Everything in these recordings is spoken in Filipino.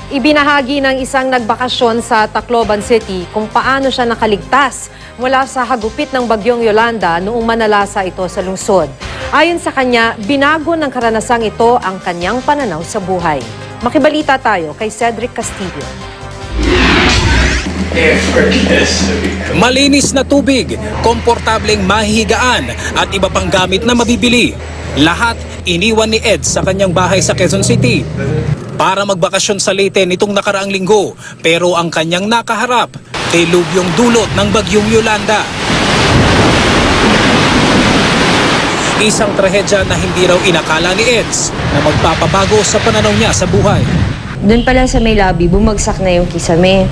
Ibinahagi ng isang nagbakasyon sa Tacloban City kung paano siya nakaligtas mula sa hagupit ng bagyong Yolanda noong manalasa ito sa lungsod. Ayon sa kanya, binago ng karanasang ito ang kanyang pananaw sa buhay. Makibalita tayo kay Cedric Castillo. Malinis na tubig, komportableng mahihigaan at iba pang gamit na mabibili. Lahat iniwan ni Ed sa kanyang bahay sa Quezon City para magbakasyon sa Leyte nitong nakaraang linggo. Pero ang kanyang nakaharap, dilubyong dulot ng bagyong Yolanda. Isang trahedya na hindi raw inakala ni Eds na magpapabago sa pananaw niya sa buhay. Doon pala sa may lobby, bumagsak na yung kisame.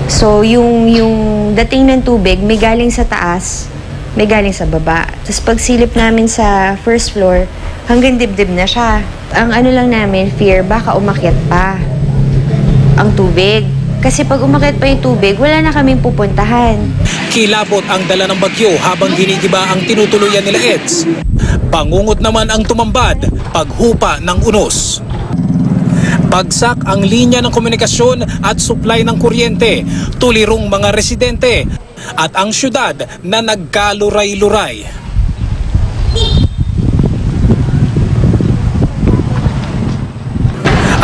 So yung dating ng tubig, may galing sa taas, may galing sa baba. Tapos pagsilip namin sa first floor, hanggang dibdib na siya. Ang ano lang namin, fear, baka umakyat pa ang tubig. Kasi pag umakyat pa yung tubig, wala na kaming pupuntahan. Kilabot ang dala ng bagyo habang ginigiba ang tinutuluyan nila Eds. Pangungot naman ang tumambad, paghupa ng unos. Bagsak ang linya ng komunikasyon at supply ng kuryente, tulirong mga residente at ang syudad na nagkaluray-luray.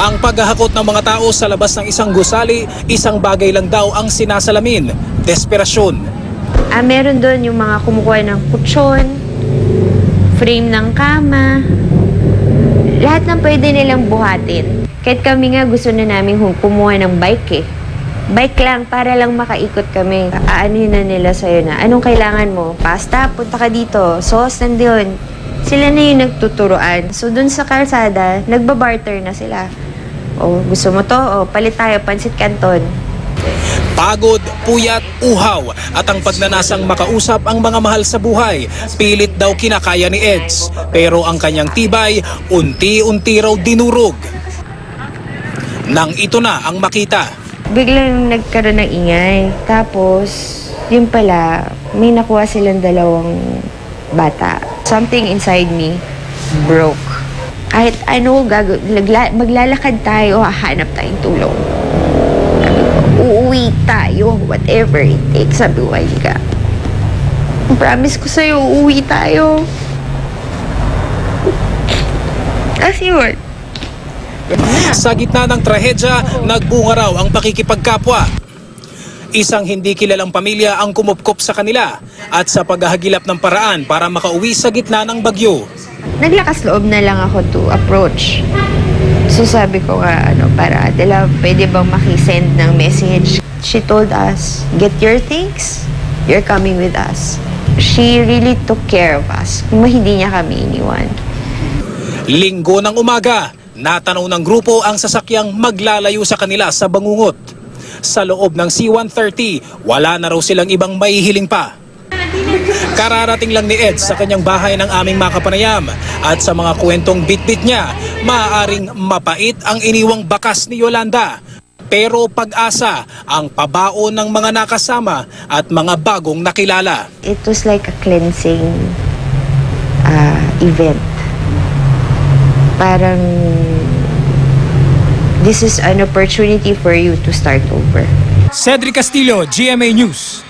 Ang paghahakot ng mga tao sa labas ng isang gusali, isang bagay lang daw ang sinasalamin, desperasyon. Meron doon yung mga kumukuha ng kutsyon, frame ng kama, lahat ng pwede nilang buhatin. Kahit kami nga gusto na namin kumuha ng bike eh. Bike lang para lang makaikot kami. Aanin na nila sa'yo na, anong kailangan mo? Pasta, punta ka dito. Sauce, nandiyon. Sila na yung nagtuturoan. So dun sa kalsada, nagbabarter na sila. O gusto mo to? O palit tayo, pansit canton. Pagod, puyat, uhaw at ang pagnanasang makausap ang mga mahal sa buhay. Pilit daw kinakaya ni Eds. Pero ang kanyang tibay, unti-unti raw dinurog. Nang ito na ang makita. Biglang nagkaroon ng ingay. Tapos, yun pala, may nakuha silang dalawang bata. Something inside me broke. Kahit ano, maglalakad tayo, hahanap tayong tulong. Uuwi tayo, whatever it takes. Sabi ko, ka. Promise ko sa'yo, uuwi tayo. Kasi yun. Sa gitna ng trahedya, nagbunga raw ang pakikipagkapwa. Isang hindi kilalang pamilya ang kumupkop sa kanila at sa paghahagilap ng paraan para makauwi sa gitna ng bagyo. Naglakas loob na lang ako to approach. So sabi ko nga, para Adela, pwede bang makisend ng message? She told us, get your things, you're coming with us. She really took care of us. Hindi niya kami iniwan. Linggo ng umaga, natanaw ng grupo ang sasakyang maglalayo sa kanila sa Bangungot. Sa loob ng C-130, wala na raw silang ibang maihiling pa. Kararating lang ni Ed sa kanyang bahay ng aming makapanayam at sa mga kwentong bit-bit niya, maaaring mapait ang iniwang bakas ni Yolanda. Pero pag-asa ang pabaon ng mga nakasama at mga bagong nakilala. It was like a cleansing event. Parang this is an opportunity for you to start over. Cedric Castillo, GMA News.